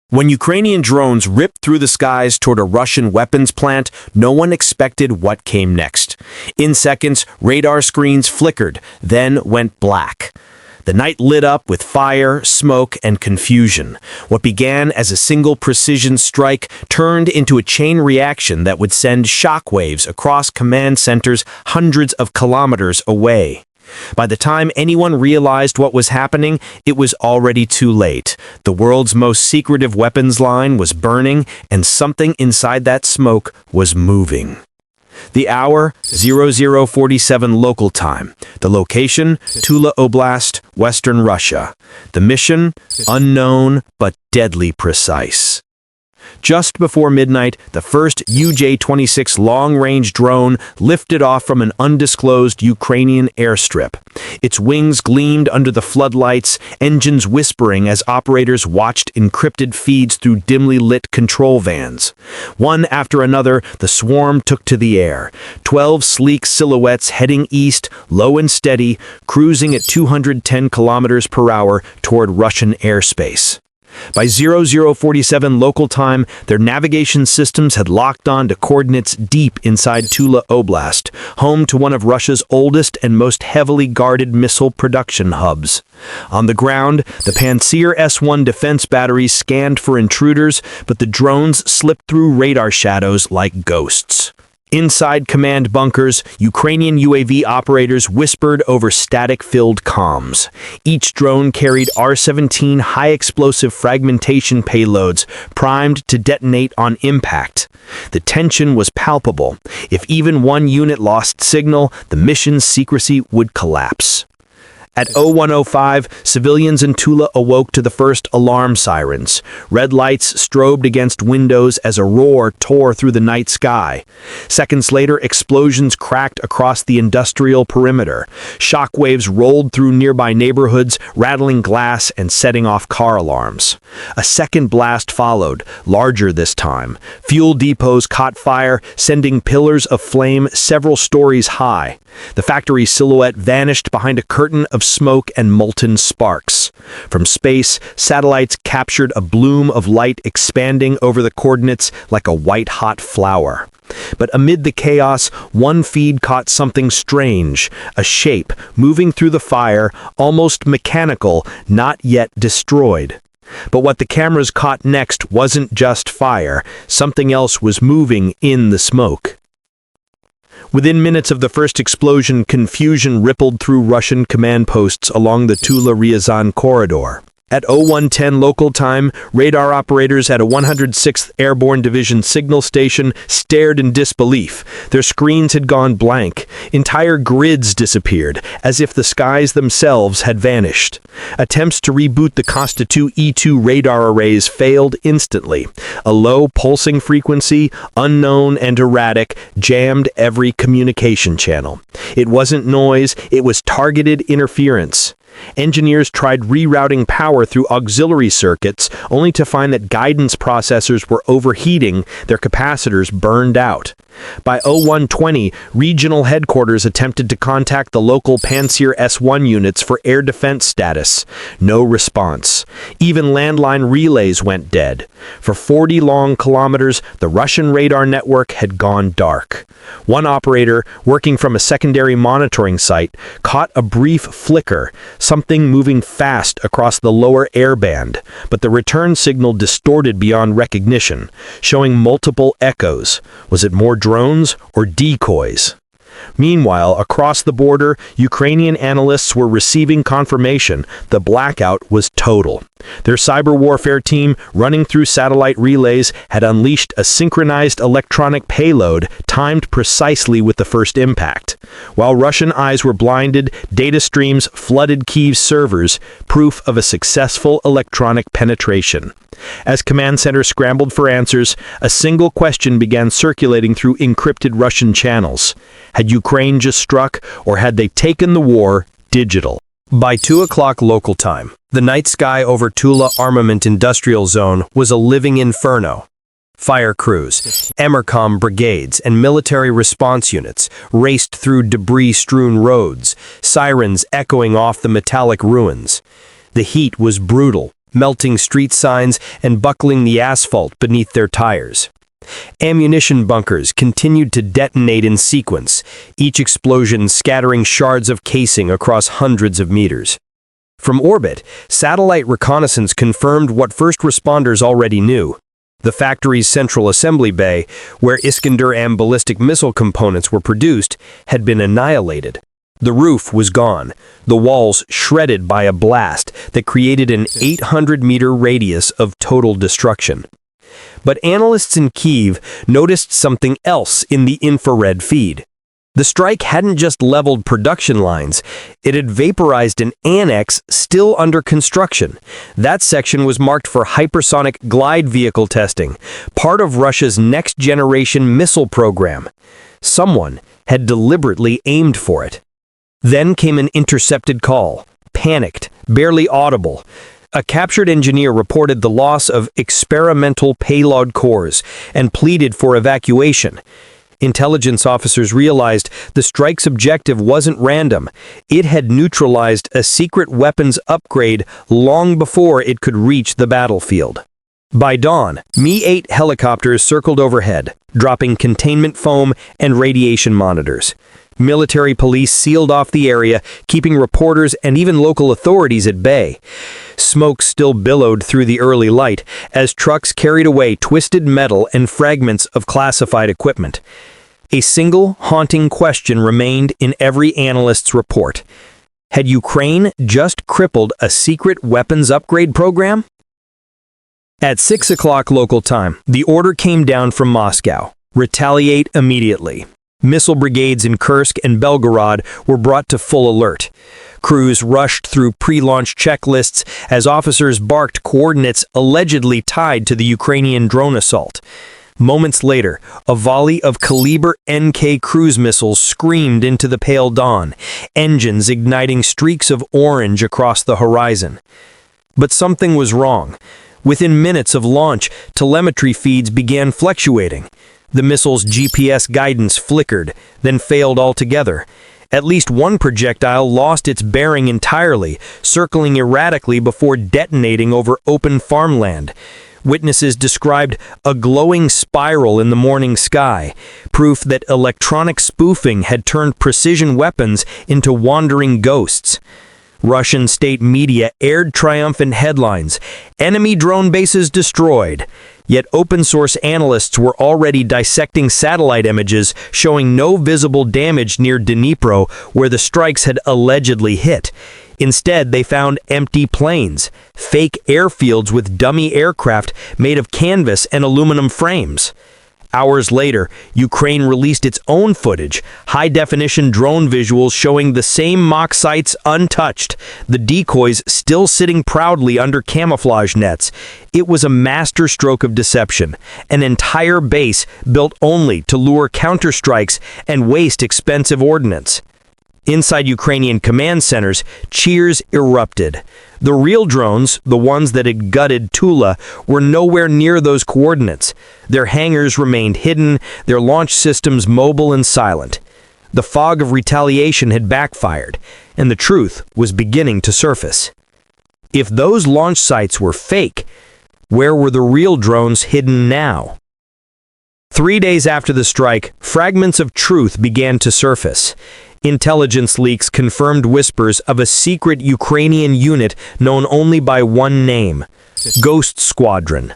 When Ukrainian drones ripped through the skies toward a Russian weapons plant, no one expected what came next. In seconds, radar screens flickered, then went black. The night lit up with fire, smoke, and confusion. What began as a single precision strike turned into a chain reaction that would send shockwaves across command centers hundreds of kilometers away. By the time anyone realized what was happening, it was already too late. The world's most secretive weapons line was burning, and something inside that smoke was moving. The hour, 0047 local time. The location, Tula Oblast, Western Russia. The mission, unknown but deadly precise. Just before midnight, the first UJ-26 long-range drone lifted off from an undisclosed Ukrainian airstrip. Its wings gleamed under the floodlights, engines whispering as operators watched encrypted feeds through dimly lit control vans. One after another, the swarm took to the air. 12 sleek silhouettes heading east, low and steady, cruising at 210 kilometers per hour toward Russian airspace. By 0047 local time, their navigation systems had locked on to coordinates deep inside Tula Oblast, home to one of Russia's oldest and most heavily guarded missile production hubs. On the ground, the Pantsir S-1 defense batteries scanned for intruders, but the drones slipped through radar shadows like ghosts. Inside command bunkers, Ukrainian UAV operators whispered over static-filled comms. Each drone carried R-17 high-explosive fragmentation payloads, primed to detonate on impact. The tension was palpable. If even one unit lost signal, the mission's secrecy would collapse. At 01:05, civilians in Tula awoke to the first alarm sirens. Red lights strobed against windows as a roar tore through the night sky. Seconds later, explosions cracked across the industrial perimeter. Shockwaves rolled through nearby neighborhoods, rattling glass and setting off car alarms. A second blast followed, larger this time. Fuel depots caught fire, sending pillars of flame several stories high. The factory silhouette vanished behind a curtain of smoke and molten sparks. From space, satellites captured a bloom of light expanding over the coordinates like a white-hot flower. But amid the chaos, one feed caught something strange, a shape moving through the fire, almost mechanical, not yet destroyed. But what the cameras caught next wasn't just fire, something else was moving in the smoke. Within minutes of the first explosion, confusion rippled through Russian command posts along the Tula-Ryazan corridor. At 01:10 local time, radar operators at a 106th Airborne Division signal station stared in disbelief. Their screens had gone blank. Entire grids disappeared, as if the skies themselves had vanished. Attempts to reboot the Kostu E2 radar arrays failed instantly. A low pulsing frequency, unknown and erratic, jammed every communication channel. It wasn't noise, it was targeted interference. Engineers tried rerouting power through auxiliary circuits, only to find that guidance processors were overheating, their capacitors burned out. By 01:20, regional headquarters attempted to contact the local Pantsir S-1 units for air defense status. No response. Even landline relays went dead. For 40 long kilometers, the Russian radar network had gone dark. One operator, working from a secondary monitoring site, caught a brief flicker, something moving fast across the lower airband, but the return signal distorted beyond recognition, showing multiple echoes. Was it more drones or decoys? Meanwhile, across the border, Ukrainian analysts were receiving confirmation the blackout was total. Their cyber warfare team, running through satellite relays, had unleashed a synchronized electronic payload timed precisely with the first impact. While Russian eyes were blinded, data streams flooded Kyiv's servers, proof of a successful electronic penetration. As command center scrambled for answers, a single question began circulating through encrypted Russian channels. Had Ukraine just struck, or had they taken the war digital? By 2 o'clock local time, the night sky over Tula Armament Industrial Zone was a living inferno. Fire crews, Emercom brigades, and military response units raced through debris-strewn roads, sirens echoing off the metallic ruins. The heat was brutal. melting street signs and buckling the asphalt beneath their tires. Ammunition bunkers continued to detonate in sequence, each explosion scattering shards of casing across hundreds of meters. From orbit, satellite reconnaissance confirmed what first responders already knew. The factory's central assembly bay, where Iskander and ballistic missile components were produced, had been annihilated. The roof was gone, the walls shredded by a blast that created an 800-meter radius of total destruction. But analysts in Kyiv noticed something else in the infrared feed. The strike hadn't just leveled production lines, it had vaporized an annex still under construction. That section was marked for hypersonic glide vehicle testing, part of Russia's next-generation missile program. Someone had deliberately aimed for it. Then came an intercepted call, panicked, barely audible. A captured engineer reported the loss of experimental payload cores and pleaded for evacuation. Intelligence officers realized the strike's objective wasn't random. It had neutralized a secret weapons upgrade long before it could reach the battlefield. By dawn, Mi-8 helicopters circled overhead, dropping containment foam and radiation monitors. Military police sealed off the area, keeping reporters and even local authorities at bay. Smoke still billowed through the early light as trucks carried away twisted metal and fragments of classified equipment. A single haunting question remained in every analyst's report. Had Ukraine just crippled a secret weapons upgrade program? At 6 o'clock local time, the order came down from Moscow. Retaliate immediately. Missile brigades in Kursk and Belgorod were brought to full alert. Crews rushed through pre-launch checklists as officers barked coordinates allegedly tied to the Ukrainian drone assault. Moments later, a volley of Kaliber NK cruise missiles screamed into the pale dawn, engines igniting streaks of orange across the horizon. But something was wrong. Within minutes of launch, telemetry feeds began fluctuating. The missile's GPS guidance flickered, then failed altogether. At least one projectile lost its bearing entirely, circling erratically before detonating over open farmland. Witnesses described a glowing spiral in the morning sky, proof that electronic spoofing had turned precision weapons into wandering ghosts. Russian state media aired triumphant headlines, "Enemy drone bases destroyed." Yet open-source analysts were already dissecting satellite images showing no visible damage near Dnipro, where the strikes had allegedly hit. Instead, they found empty plains, fake airfields with dummy aircraft made of canvas and aluminum frames. Hours later, Ukraine released its own footage, high-definition drone visuals showing the same mock sites untouched, the decoys still sitting proudly under camouflage nets. It was a masterstroke of deception, an entire base built only to lure counterstrikes and waste expensive ordnance. Inside Ukrainian command centers, cheers erupted. The real drones, the ones that had gutted Tula, were nowhere near those coordinates. Their hangars remained hidden, their launch systems mobile and silent. The fog of retaliation had backfired, and the truth was beginning to surface. If those launch sites were fake, where were the real drones hidden now? 3 days after the strike, fragments of truth began to surface. Intelligence leaks confirmed whispers of a secret Ukrainian unit known only by one name, Ghost Squadron.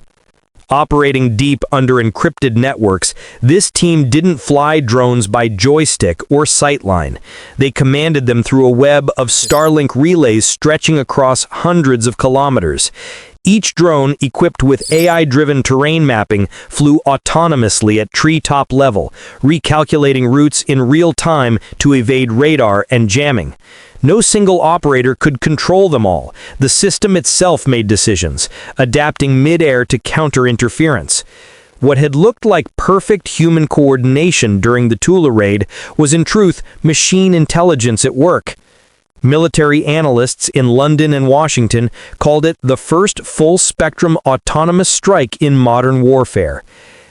Operating deep under encrypted networks, this team didn't fly drones by joystick or sightline. They commanded them through a web of Starlink relays stretching across hundreds of kilometers. Each drone, equipped with AI-driven terrain mapping, flew autonomously at treetop level, recalculating routes in real time to evade radar and jamming. No single operator could control them all. The system itself made decisions, adapting mid-air to counter interference. What had looked like perfect human coordination during the Tula raid was in truth machine intelligence at work. Military analysts in London and Washington called it the first full-spectrum autonomous strike in modern warfare.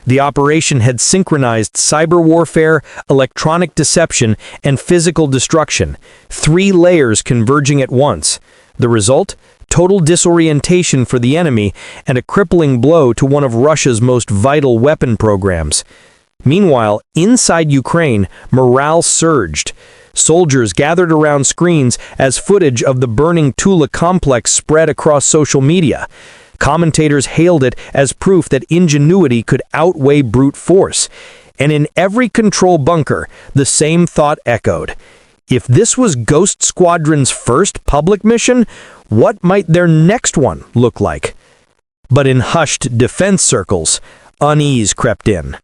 The operation had synchronized cyber warfare, electronic deception, and physical destruction, 3 layers converging at once. The result? total disorientation for the enemy, and a crippling blow to one of Russia's most vital weapon programs. Meanwhile, inside Ukraine, morale surged. Soldiers gathered around screens as footage of the burning Tula complex spread across social media. Commentators hailed it as proof that ingenuity could outweigh brute force. And in every control bunker, the same thought echoed. If this was Ghost Squadron's first public mission, what might their next one look like? But in hushed defense circles, unease crept in.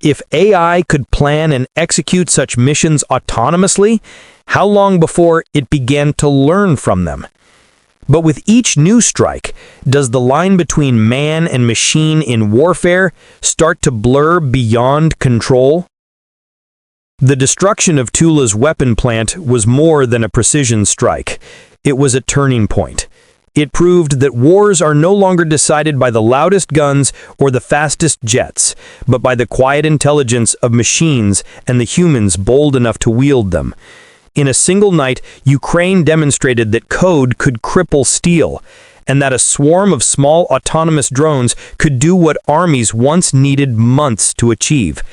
If AI could plan and execute such missions autonomously, how long before it began to learn from them? But with each new strike, does the line between man and machine in warfare start to blur beyond control? The destruction of Tula's weapon plant was more than a precision strike. It was a turning point. It proved that wars are no longer decided by the loudest guns or the fastest jets, but by the quiet intelligence of machines and the humans bold enough to wield them. In a single night, Ukraine demonstrated that code could cripple steel, and that a swarm of small autonomous drones could do what armies once needed months to achieve.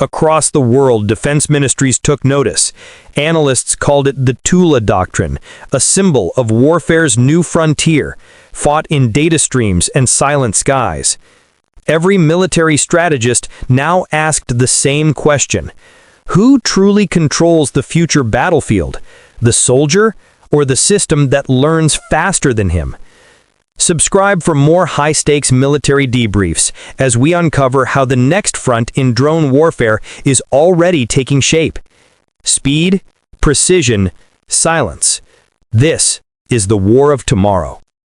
Across the world, defense ministries took notice. Analysts called it the Tula Doctrine, a symbol of warfare's new frontier, fought in data streams and silent skies. Every military strategist now asked the same question: who truly controls the future battlefield, the soldier or the system that learns faster than him? Subscribe for more high-stakes military debriefs as we uncover how the next front in drone warfare is already taking shape. Speed, precision, silence. This is the war of tomorrow.